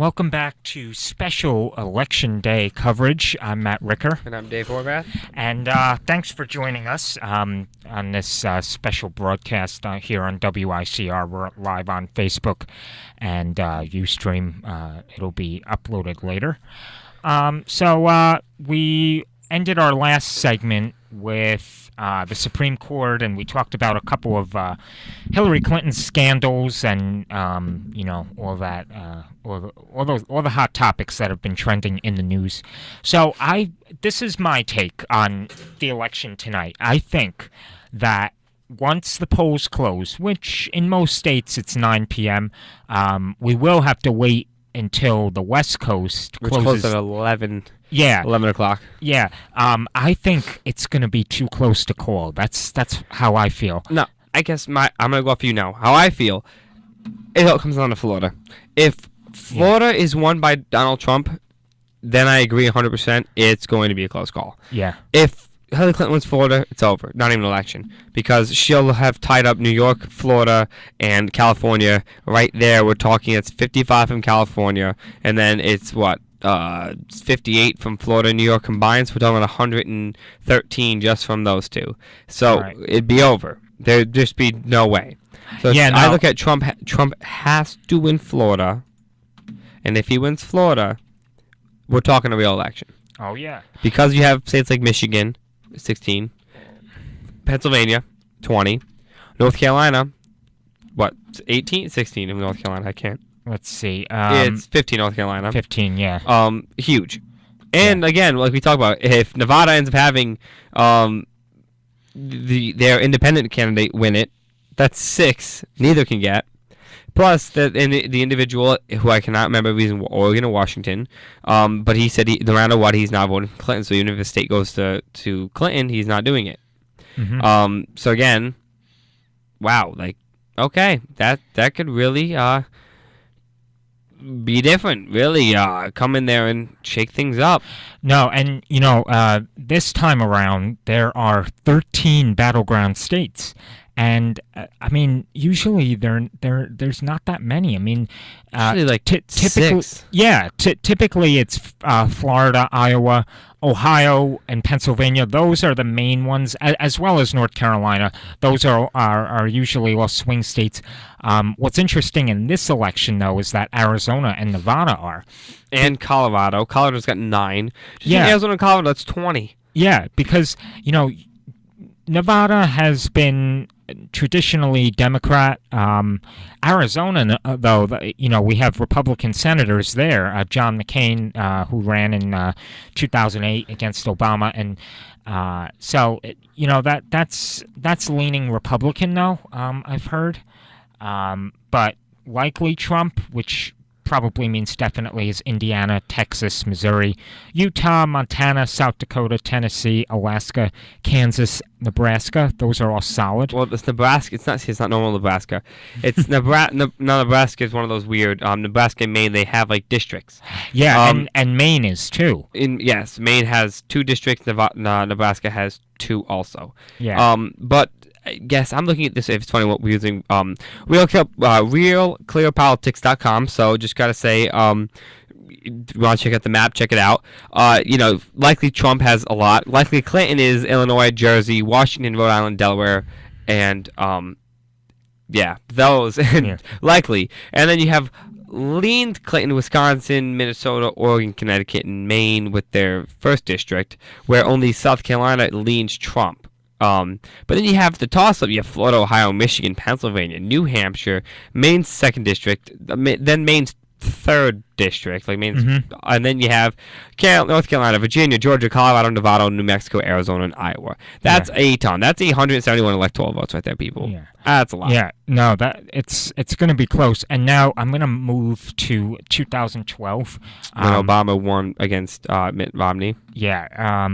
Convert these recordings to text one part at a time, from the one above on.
Welcome back to special Election Day coverage. I'm Matt Ricker. And I'm Dave Horvath. And thanks for joining us on this special broadcast here on WICR. We're live on Facebook and Ustream. It'll be uploaded later. So we ended our last segment with the Supreme Court, and we talked about a couple of Hillary Clinton's scandals and all that, all the hot topics that have been trending in the news. So this is my take on the election tonight. I think that once the polls close, which in most states it's 9 p.m., we will have to wait until the West Coast closes. Which closes at 11. Yeah. 11 o'clock. Yeah. I think it's going to be too close to call. That's how I feel. No, I guess I'm going to go off you now. How I feel, it all comes down to Florida. If Florida is won by Donald Trump, then I agree 100% it's going to be a close call. Yeah. If Hillary Clinton wins Florida, it's over. Not even an election. Because she'll have tied up New York, Florida, and California. Right there, we're talking it's 55 from California, and then it's 58 from Florida and New York combined, so we're talking about 113 just from those two. So It'd be over. There'd just be no way. So I look at Trump. Trump has to win Florida, and if he wins Florida, we're talking a real election. Oh, yeah. Because you have states like Michigan, 16, Pennsylvania, 20, North Carolina, 18? 16 in North Carolina, I can't. Let's see. It's 15 North Carolina. 15, yeah. Huge. And again, like we talked about, if Nevada ends up having their independent candidate win it, that's 6. Neither can get. Plus, the individual, who I cannot remember if he's in Oregon or Washington, but he said no matter what, he's not voting for Clinton. So even if the state goes to Clinton, he's not doing it. Mm-hmm. So again, wow, okay, that could really be different. Really come in there and shake things up. No, and this time around there are 13 battleground states. And I mean, usually there's not that many. I mean, typically, 6. Yeah, typically it's Florida, Iowa, Ohio, and Pennsylvania. Those are the main ones, as well as North Carolina. Those are usually all swing states. What's interesting in this election, though, is that Arizona and Nevada are, and Colorado. Colorado's got 9. Arizona and Colorado, that's 20. Yeah, because Nevada has been traditionally Democrat. Arizona, though, we have Republican senators there. John McCain, who ran in 2008 against Obama, and so that's leaning Republican, though. I've heard, but likely Trump, which probably means definitely, is Indiana, Texas, Missouri, Utah, Montana, South Dakota, Tennessee, Alaska, Kansas, Nebraska. Those are all solid. Well, it's Nebraska. It's not normal Nebraska. It's Nebraska. Nebraska is one of those weird. Nebraska and Maine, they have districts. Yeah, and Maine is too. Yes, Maine has 2 districts. Nebraska has 2 also. Yeah. But I guess I'm looking at this. If it's funny, what we're using, realclearpolitics.com. So just gotta say, you want to check out the map? Check it out. Likely Trump has a lot. Likely Clinton is Illinois, Jersey, Washington, Rhode Island, Delaware, and those likely. And then you have leaned Clinton, Wisconsin, Minnesota, Oregon, Connecticut, and Maine with their first district, where only South Carolina leans Trump. But then you have the toss-up. You have Florida, Ohio, Michigan, Pennsylvania, New Hampshire, Maine's 2nd district, then Maine's 3rd district, and then you have North Carolina, Virginia, Georgia, Colorado, Nevada, New Mexico, Arizona, and Iowa. That's a ton. That's 171 electoral votes right there, people. Yeah. That's a lot. Yeah, no, it's going to be close. And now I'm going to move to 2012. When Obama won against Mitt Romney. Yeah.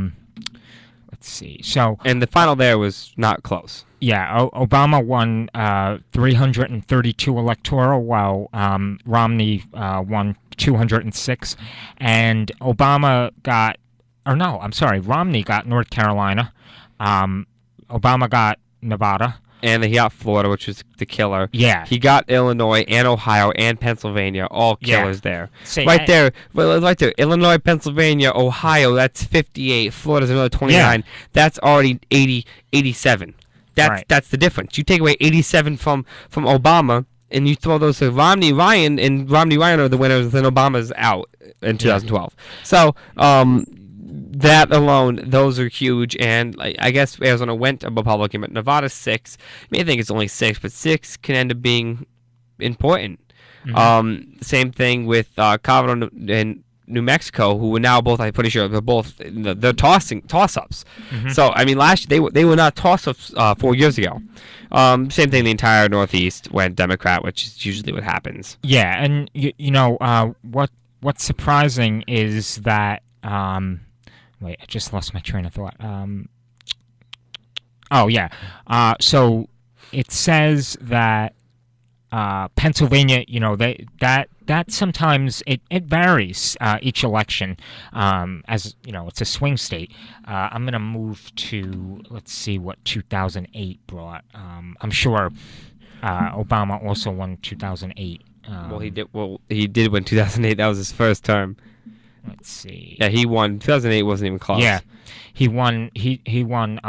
Let's see. So, and the final there was not close. Yeah, Obama won 332 electoral, while Romney won 206, and Romney got North Carolina. Obama got Nevada, and he got Florida, which was the killer. Yeah. He got Illinois and Ohio and Pennsylvania, all killers there. Say, There. Illinois, Pennsylvania, Ohio, that's 58. Florida's another 29. Yeah. That's already 87. That's the difference. You take away 87 from Obama, and you throw those to Romney, Ryan, and Romney, Ryan are the winners, then Obama's out in 2012. So, that alone, those are huge, and I guess Arizona went a Republican, but Nevada's 6. You may think it's only 6, but 6 can end up being important. Same thing with Colorado and New Mexico, who were now both, I'm pretty sure, they're toss-ups. So, I mean, last year, they were not toss-ups 4 years ago. Same thing, the entire Northeast went Democrat, which is usually what happens. Yeah, and, what's surprising is that... wait, I just lost my train of thought. So it says that Pennsylvania, that sometimes it varies each election. As it's a swing state. I'm gonna move to, let's see what 2008 brought. I'm sure Obama also won 2008. He did win 2008. That was his first term. Let's see. Yeah, he won. 2008 wasn't even close. Yeah, he won. He won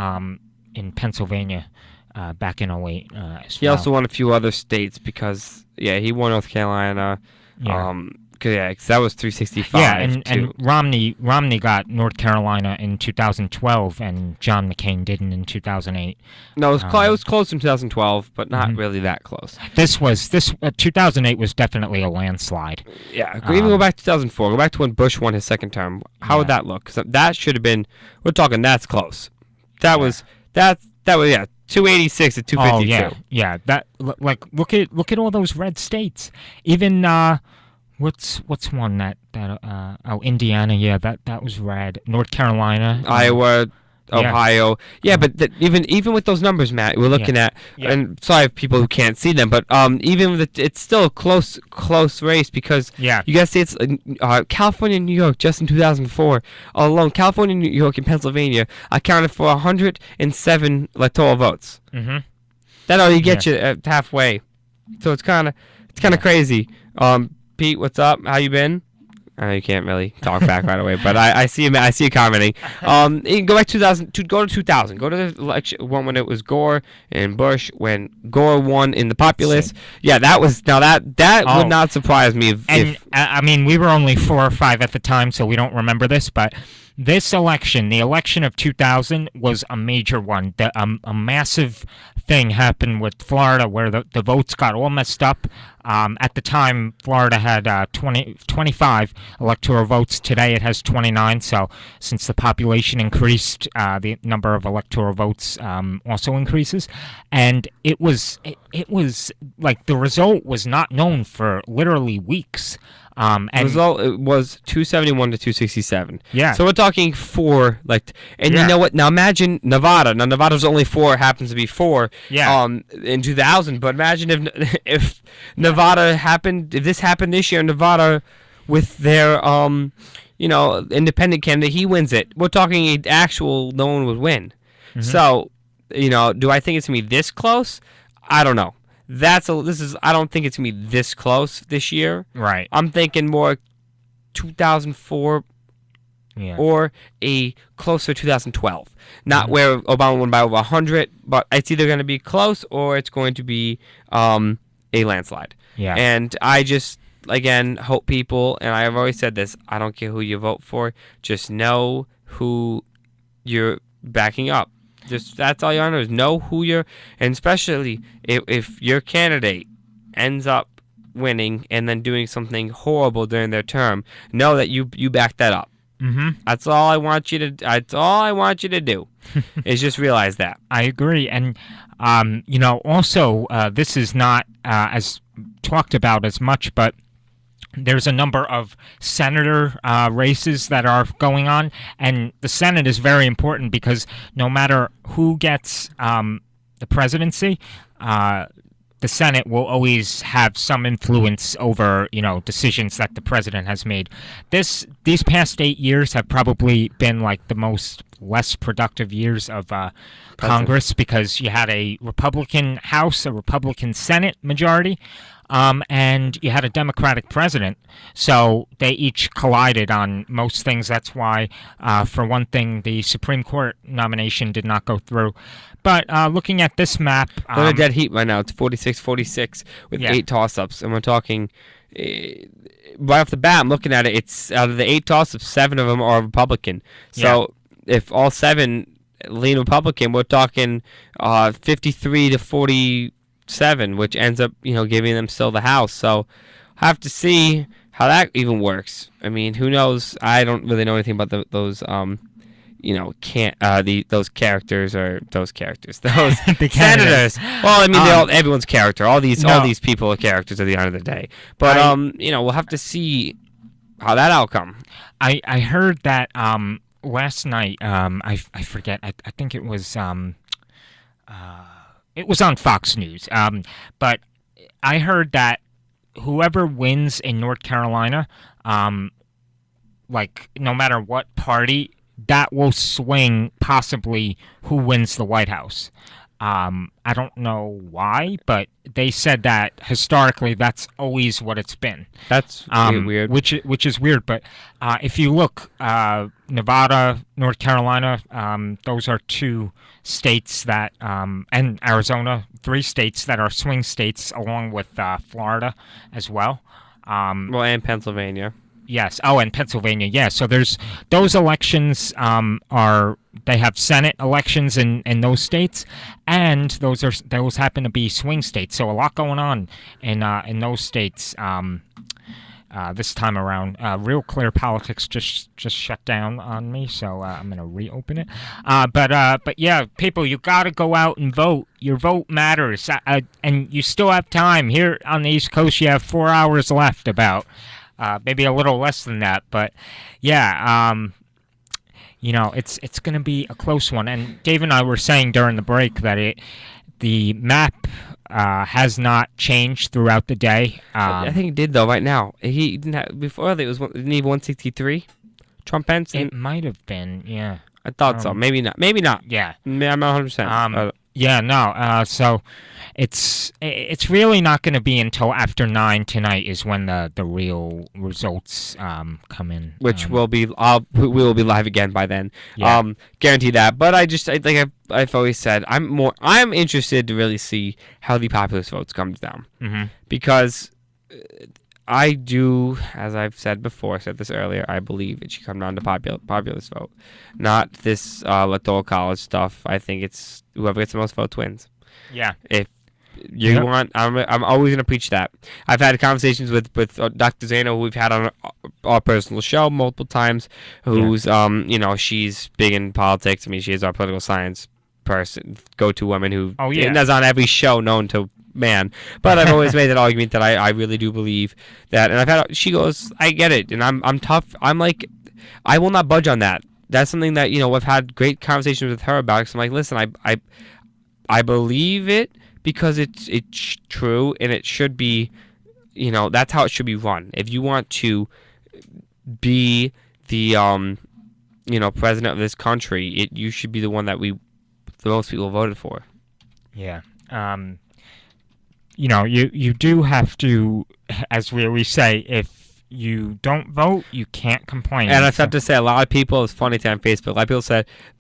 in Pennsylvania back in 2008 as He well. also won a few other states because he won North Carolina. Yeah. 'Cause that was 365. Yeah, and Romney got North Carolina in 2012, and John McCain didn't in 2008. No, it was close in 2012, but not really that close. 2008 was definitely a landslide. Yeah, even go back to 2004. Go back to when Bush won his second term. How would that look? 'Cause that should have been. We're talking that's close. That was 286 to 252. Oh yeah. That look at all those red states. Even what's one that Indiana, yeah, that was red. North Carolina, Iowa, Ohio, but even with those numbers, Matt, we're looking at, and sorry if people who can't see them, but even with it's still a close race because you got states California and New York just in 2004 alone. California, New York, and Pennsylvania accounted for 107 electoral votes. That already gets you halfway, so it's kind of crazy. Pete, what's up? How you been? You can't really talk back right away, but I see you commenting. You can go back go to 2000. Go to the election one when it was Gore and Bush, when Gore won in the populace. Yeah, that would not surprise me. I mean, we were only 4 or 5 at the time, so we don't remember this, but this election, the election of 2000, was a major one. A massive thing happened with Florida where the votes got all messed up. At the time, Florida had 25 electoral votes. Today it has 29. So since the population increased, the number of electoral votes also increases. And it was like the result was not known for literally weeks. The result it was 271 to 267. Yeah. So we're talking 4, you know what? Now imagine Nevada. Now Nevada's only 4, happens to be 4. Yeah. In 2000. But imagine if Nevada happened, if this happened this year, Nevada with their independent candidate, he wins it. We're talking an actual no one would win. So, do I think it's gonna be this close? I don't know. I don't think it's gonna be this close this year. Right. I'm thinking more 2004 or a closer 2012. Not where Obama won by over 100, but it's either going to be close or it's going to be a landslide. Yeah. And I just, again, hope people, and I've always said this, I don't care who you vote for, just know who you're backing up. That's all you want to know who you're, and especially if your candidate ends up winning and then doing something horrible during their term, know that you back that up. That's all I want you to. That's all I want you to do, is just realize that. I agree, and also this is not as talked about as much, but there's a number of senator races that are going on, and the Senate is very important because no matter who gets the presidency, the Senate will always have some influence over, decisions that the president has made. These past 8 years have probably been like the most less productive years of Congress because you had a Republican House, a Republican Senate majority, and you had a Democratic president. So they each collided on most things. That's why, for one thing, the Supreme Court nomination did not go through. But looking at this map, they're in a dead heat right now. It's 46-46 with 8 toss-ups, and we're talking. Right off the bat, I'm looking at it. It's out of the 8 toss-ups, 7 of them are Republican. So if all 7 lean Republican, we're talking 53-47, which ends up giving them still the House. So have to see how that even works. I mean, who knows? I don't really know anything about those those characters or those characters, those The senators. Well, I mean, everyone's character. All these people are characters at the end of the day. But we'll have to see how that outcome. I heard that last night. I forget. I think it was on Fox News. But I heard that whoever wins in North Carolina, like no matter what party, that will swing possibly who wins the White House. I don't know why, but they said that historically that's always what it's been. That's weird. Which is weird, but if you look, Nevada, North Carolina, those are 2 states that, and Arizona, 3 states that are swing states, along with Florida as well. And Pennsylvania. Yes. Oh, and Pennsylvania. Yeah. So there's those elections they have Senate elections in those states, and those happen to be swing states. So a lot going on in those states this time around. Real Clear Politics just shut down on me, so I'm gonna reopen it. But yeah, people, you gotta go out and vote. Your vote matters, and you still have time. Here on the East Coast, you have 4 hours left about. Maybe a little less than that, but yeah, it's going to be a close one. And Dave and I were saying during the break that the map has not changed throughout the day. I think it did though. Right now, he didn't have before. It was didn't he have 163? Trump Pence. It might have been, yeah. I thought so. Maybe not. Maybe not. Yeah. I'm not 100%. Yeah, no. So it's really not going to be until after 9 tonight is when the real results come in. Which will be we will be live again by then. Yeah. Guarantee that. But I've always said I'm interested to really see how the populist votes comes down. Mm-hmm. Because I do, as I've said before, I said this earlier, I believe it should come down to populist vote, not this electoral college stuff. I think it's whoever gets the most votes wins. Yeah. If you want, I'm always going to preach that. I've had conversations with Dr. Zano, who we've had on our personal show multiple times, who's, she's big in politics. I mean, she is our political science person, go-to woman who does on every show known to man. But I've always made that argument that I really do believe that, and she goes, I get it, and I'm tough. I'm like, I will not budge on that. That's something that I've had great conversations with her about. Cause I'm like, listen, I believe it because it's true, and it should be, that's how it should be run. If you want to be the president of this country, you should be the one that the most people voted for. Yeah. You do have to, as we always say, if you don't vote, you can't complain. And I have to say, a lot of people, it's funny on Facebook, a lot of people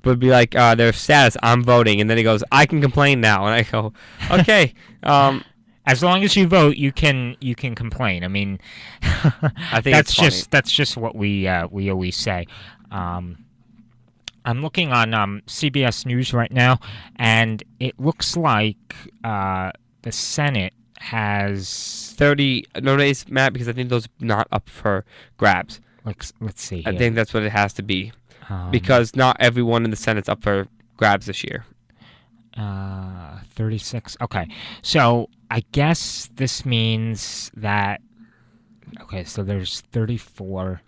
would be like, their status, I'm voting, and then he goes, I can complain now, and I go, okay. As long as you vote, you can complain. I mean, I think that's just what we always say. I'm looking on CBS News right now, and it looks like the Senate has 30 no days, Matt, because I think those are not up for grabs. Let's see. I think that's what it has to be, because not everyone in the Senate's up for grabs this year. 36. Okay, so I guess this means that. Okay, so there's 34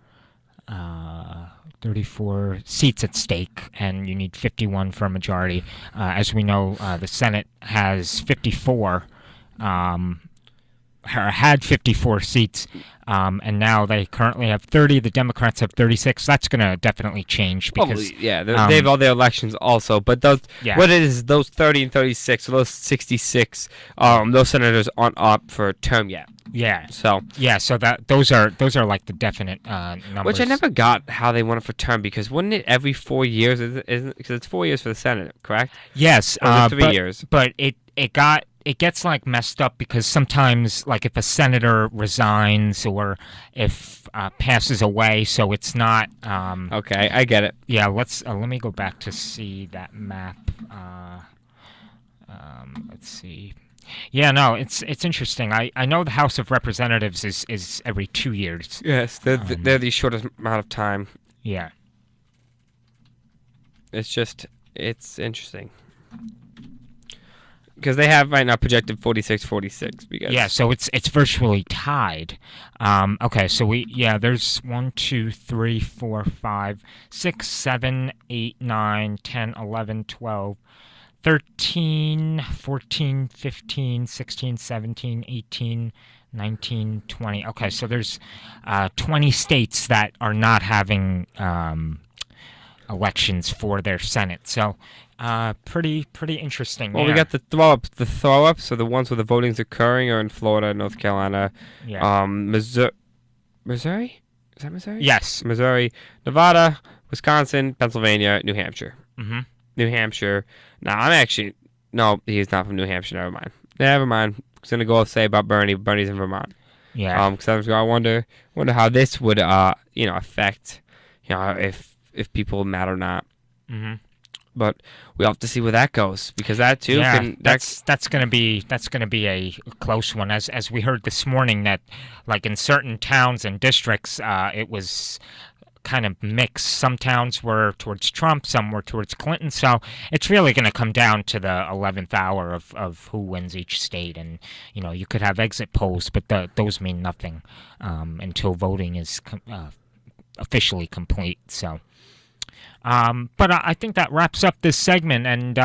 seats at stake, and you need 51 for a majority. As we know, the Senate has 54. had 54 seats, and now they currently have 30. The Democrats have 36. That's going to definitely change because they have all their elections also. But those, Yeah. what it is, those 30 and 36, so those 66, those senators aren't up for a term yet. yeah, So, so that those are like the definite numbers. which I never got how they want it for term, because wouldn't it every 4 years? Isn't because it's 4 years for the Senate, correct? Yes, Or is it 3 years? But it gets like messed up because sometimes, like, if a senator resigns or if passes away, so it's not. Okay, I get it. Yeah, let me go back to see that map. Let's see. Yeah, no, it's interesting. I know the House of Representatives is every 2 years. Yes, they're the shortest amount of time. Yeah. It's interesting. Because they have right now projected 46-46. Because Yeah, so it's virtually tied. Okay, so there's 1, 2, 3, 4, 5, 6, 7, 8, 9, 10, 11, 12, 13, 14, 15, 16, 17, 18, 19, 20. Okay, so there's 20 states that are not having elections for their Senate. So pretty interesting. Well, we got the throw-ups. The throw-ups, so the ones where the voting's occurring, are in Florida, North Carolina, Missouri. Is that Missouri? Yes. Missouri, Nevada, Wisconsin, Pennsylvania, New Hampshire. Mm-hmm. New Hampshire. Now, no, he's not from New Hampshire. Never mind. I was gonna go say about Bernie. Bernie's in Vermont. Yeah. Because I wonder how this would affect, if people matter or not. Mm-hmm. But we have to see where that goes, because that too. Yeah, that's gonna be a close one. As we heard this morning, that like in certain towns and districts, it was kind of mixed. Some towns were towards Trump, some were towards Clinton. So it's really going to come down to the 11th hour of who wins each state. And you could have exit polls, but those mean nothing until voting is officially complete. So. But I think that wraps up this segment, and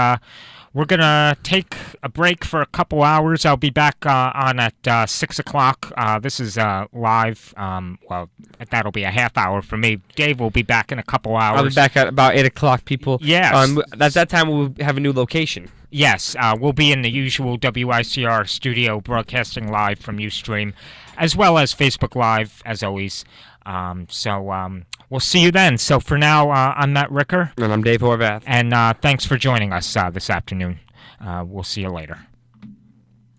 we're going to take a break for a couple hours. I'll be back on at 6 o'clock. This is live. Well, that'll be a half hour for me. Dave will be back in a couple hours. I'll be back at about 8 o'clock, people. Yes. At that time, we'll have a new location. Yes, we'll be in the usual WICR studio, broadcasting live from Ustream, as well as Facebook Live, as always. So we'll see you then. So for now, I'm Matt Ricker. And I'm Dave Horvath. And thanks for joining us this afternoon. We'll see you later.